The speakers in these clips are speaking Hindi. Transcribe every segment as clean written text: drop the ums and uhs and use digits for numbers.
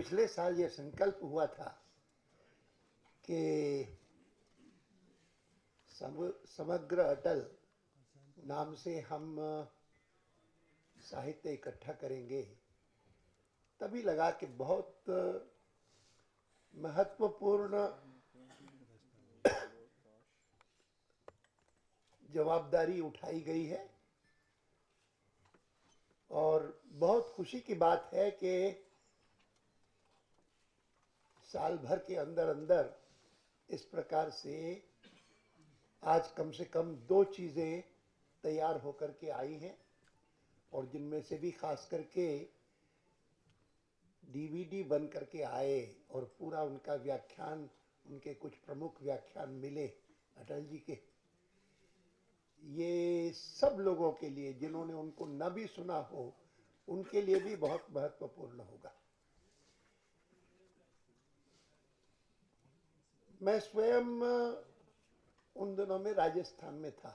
पिछले साल ये संकल्प हुआ था कि समग्र अटल नाम से हम साहित्य इकट्ठा करेंगे। तभी लगा कि बहुत महत्वपूर्ण जवाबदारी उठाई गई है और बहुत खुशी की बात है कि साल भर के अंदर अंदर इस प्रकार से आज कम से कम 2 चीज़ें तैयार होकर के आई हैं और जिनमें से भी खास करके डीवीडी बन करके आए और पूरा उनका व्याख्यान, उनके कुछ प्रमुख व्याख्यान मिले अटल जी के। ये सब लोगों के लिए जिन्होंने उनको न भी सुना हो उनके लिए भी बहुत महत्वपूर्ण होगा। मैं स्वयं उन दिनों में राजस्थान में था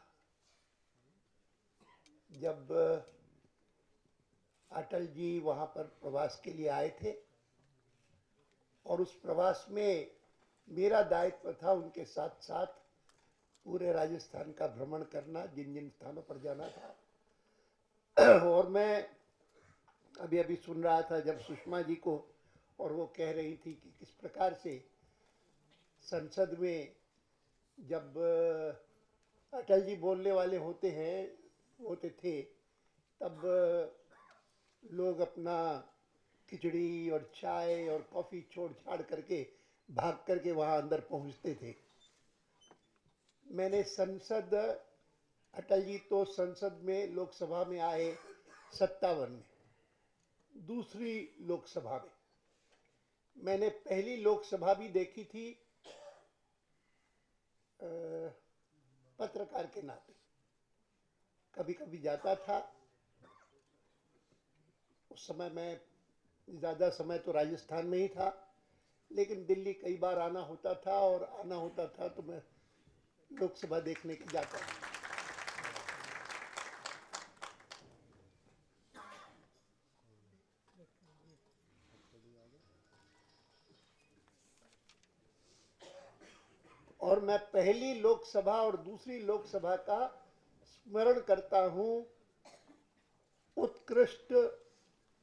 जब अटल जी वहाँ पर प्रवास के लिए आए थे और उस प्रवास में मेरा दायित्व था उनके साथ साथ पूरे राजस्थान का भ्रमण करना, जिन जिन स्थानों पर जाना था। और मैं अभी अभी सुन रहा था जब सुषमा जी को, और वो कह रही थी कि किस प्रकार से संसद में जब अटल जी बोलने वाले होते थे तब लोग अपना खिचड़ी और चाय और कॉफ़ी छोड़ छाड़ करके भाग करके वहाँ अंदर पहुँचते थे। मैंने अटल जी तो संसद में लोकसभा में आए 57 में, दूसरी लोकसभा में। मैंने पहली लोकसभा भी देखी थी पत्रकार के नाते, कभी कभी जाता था। उस समय मैं ज़्यादा समय तो राजस्थान में ही था, लेकिन दिल्ली कई बार आना होता था और आना होता था तो मैं लोकसभा देखने के जाता था। और मैं पहली लोकसभा और दूसरी लोकसभा का स्मरण करता हूं उत्कृष्ट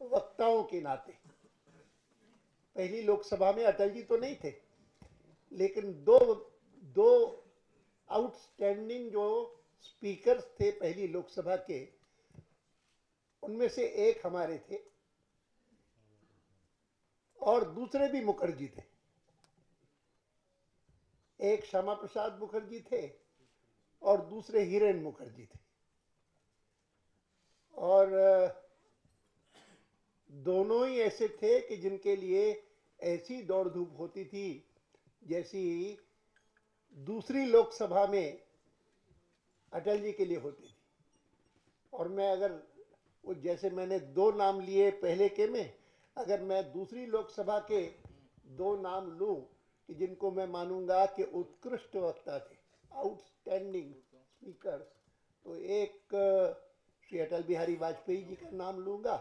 वक्ताओं के नाते। पहली लोकसभा में अटल जी तो नहीं थे, लेकिन दो आउटस्टैंडिंग जो स्पीकर्स थे पहली लोकसभा के, उनमें से एक हमारे थे और दूसरे भी मुखर्जी थे। एक श्यामा प्रसाद मुखर्जी थे और दूसरे हिरेन मुखर्जी थे। और दोनों ही ऐसे थे कि जिनके लिए ऐसी दौड़ धूप होती थी जैसी दूसरी लोकसभा में अटल जी के लिए होती थी। और मैं अगर वो, जैसे मैंने 2 नाम लिए पहले के में, अगर मैं दूसरी लोकसभा के 2 नाम लूं कि जिनको मैं मानूंगा कि उत्कृष्ट वक्ता थे, आउटस्टैंडिंग स्पीकर, तो एक श्री अटल बिहारी वाजपेयी जी का नाम लूंगा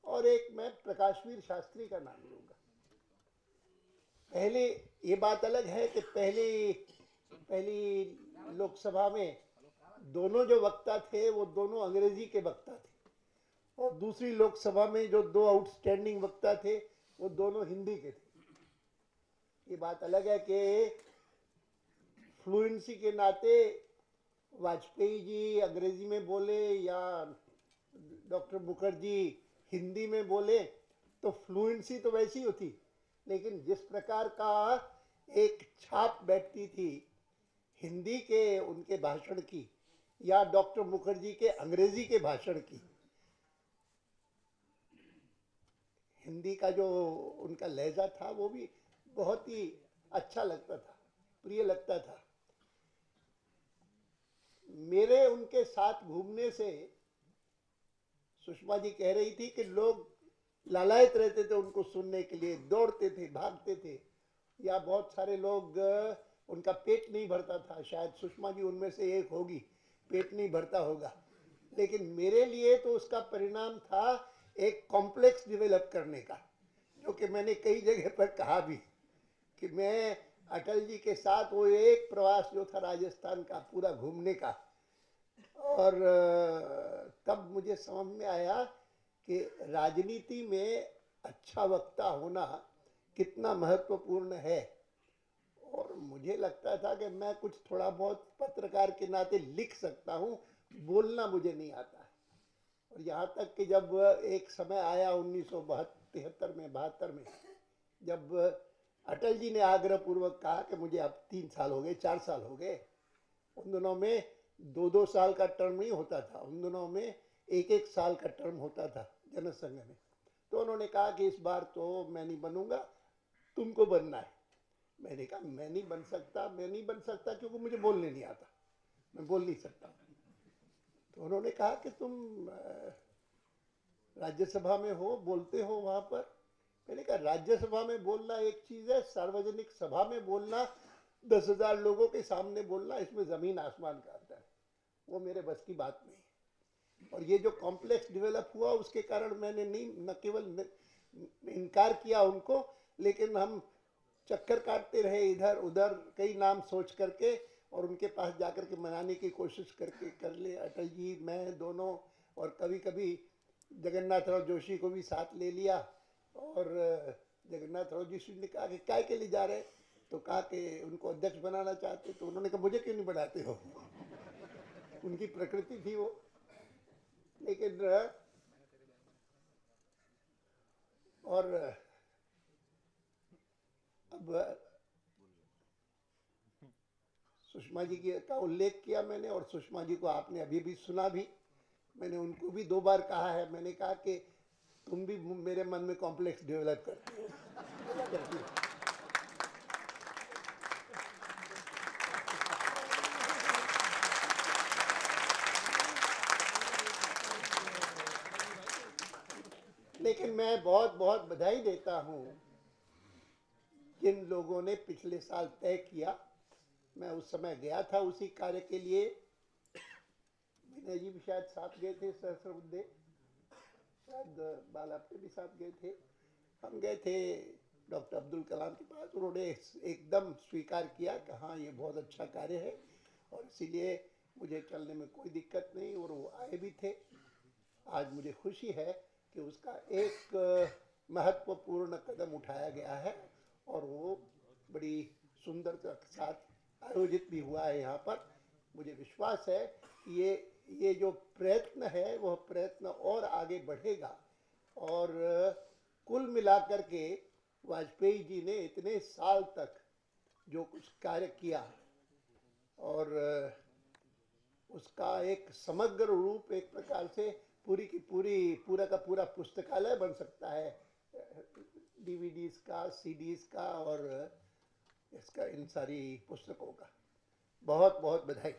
और एक मैं प्रकाशवीर शास्त्री का नाम लूंगा। पहले ये बात अलग है कि पहली लोकसभा में दोनों जो वक्ता थे वो दोनों अंग्रेजी के वक्ता थे और दूसरी लोकसभा में जो 2 आउटस्टैंडिंग वक्ता थे वो दोनों हिंदी के थे। ये बात अलग है कि फ्लुएंसी के नाते वाजपेयी जी अंग्रेजी में बोले या डॉक्टर मुखर्जी हिंदी में बोले तो फ्लुएंसी तो वैसी होती, लेकिन जिस प्रकार का एक छाप बैठती थी हिंदी के उनके भाषण की या डॉक्टर मुखर्जी के अंग्रेजी के भाषण की, हिंदी का जो उनका लहजा था वो भी बहुत ही अच्छा लगता था, प्रिय लगता था। मेरे उनके साथ घूमने से सुषमा जी कह रही थी कि लोग लालायित रहते थे उनको सुनने के लिए, दौड़ते थे, भागते थे, या बहुत सारे लोग उनका पेट नहीं भरता था। शायद सुषमा जी उनमें से एक होगी, पेट नहीं भरता होगा, लेकिन मेरे लिए तो उसका परिणाम था एक कॉम्प्लेक्स डेवलप करने का जो कि मैंने कई जगह पर कहा भी कि मैं अटल जी के साथ वो एक प्रवास जो था राजस्थान का पूरा घूमने का, और तब मुझे समझ में आया कि राजनीति में अच्छा वक्ता होना कितना महत्वपूर्ण है। और मुझे लगता था कि मैं कुछ थोड़ा बहुत पत्रकार के नाते लिख सकता हूँ, बोलना मुझे नहीं आता है। और यहाँ तक कि जब एक समय आया 1973 में 72 में, जब अटल जी ने आग्रह पूर्वक कहा कि मुझे अब 3 साल हो गए, 4 साल हो गए, उन दिनों में 2-2 साल का टर्म नहीं होता था, उन दिनों में 1-1 साल का टर्म होता था जनसंघ में। तो उन्होंने कहा कि इस बार तो मैं नहीं बनूंगा, तुमको बनना है। मैंने कहा मैं नहीं बन सकता क्योंकि मुझे बोलने नहीं आता, मैं बोल नहीं सकता। तो उन्होंने कहा कि तुम राज्यसभा में हो, बोलते हो वहां पर। मैंने कहा राज्यसभा में बोलना एक चीज है, सार्वजनिक सभा में बोलना, 10,000 लोगों के सामने बोलना, इसमें जमीन आसमान का अंतर है। वो मेरे बस की बात नहीं। और ये जो कॉम्प्लेक्स डेवलप हुआ उसके कारण मैंने नहीं न केवल इनकार किया उनको, लेकिन हम चक्कर काटते रहे इधर उधर, कई नाम सोच करके, और उनके पास जाकर के मनाने की कोशिश करके कर ले, अटल जी मैं दोनों, और कभी कभी जगन्नाथ राव जोशी को भी साथ ले लिया। और जगन्नाथ राव जोशी ने कहा कि काय के लिए जा रहे, तो कहा कि उनको अध्यक्ष बनाना चाहते। तो उन्होंने कहा मुझे क्यों नहीं बनाते हो। उनकी प्रकृति थी वो। लेकिन और अब सुषमा जी का उल्लेख किया मैंने, और सुषमा जी को आपने अभी भी सुना भी। मैंने उनको भी 2 बार कहा है, मैंने कहा कि तुम भी मेरे मन में कॉम्प्लेक्स डेवलप करती हो। लेकिन मैं बहुत बहुत बधाई देता हूं जिन लोगों ने पिछले साल तय किया। मैं उस समय गया था उसी कार्य के लिए, विनय जी भी शायद साथ गए थे, सहस्रबुद्धे शायद बालाप्ते भी साथ गए थे। हम गए थे डॉक्टर अब्दुल कलाम के पास, उन्होंने एकदम स्वीकार किया कि हाँ ये बहुत अच्छा कार्य है, और इसीलिए मुझे चलने में कोई दिक्कत नहीं, और वो आए भी थे। आज मुझे खुशी है कि उसका एक महत्वपूर्ण कदम उठाया गया है, और वो बड़ी सुंदरता के साथ आयोजित भी हुआ है यहाँ पर। मुझे विश्वास है कि ये जो प्रयत्न है वह प्रयत्न और आगे बढ़ेगा। और कुल मिलाकर के वाजपेयी जी ने इतने साल तक जो कुछ कार्य किया, और उसका एक समग्र रूप एक प्रकार से पूरी की पूरी, पूरा का पूरा पुस्तकालय बन सकता है, डीवीडीज का, सीडीज का, और इसका इन सारी पुस्तकों का। बहुत बहुत बधाई।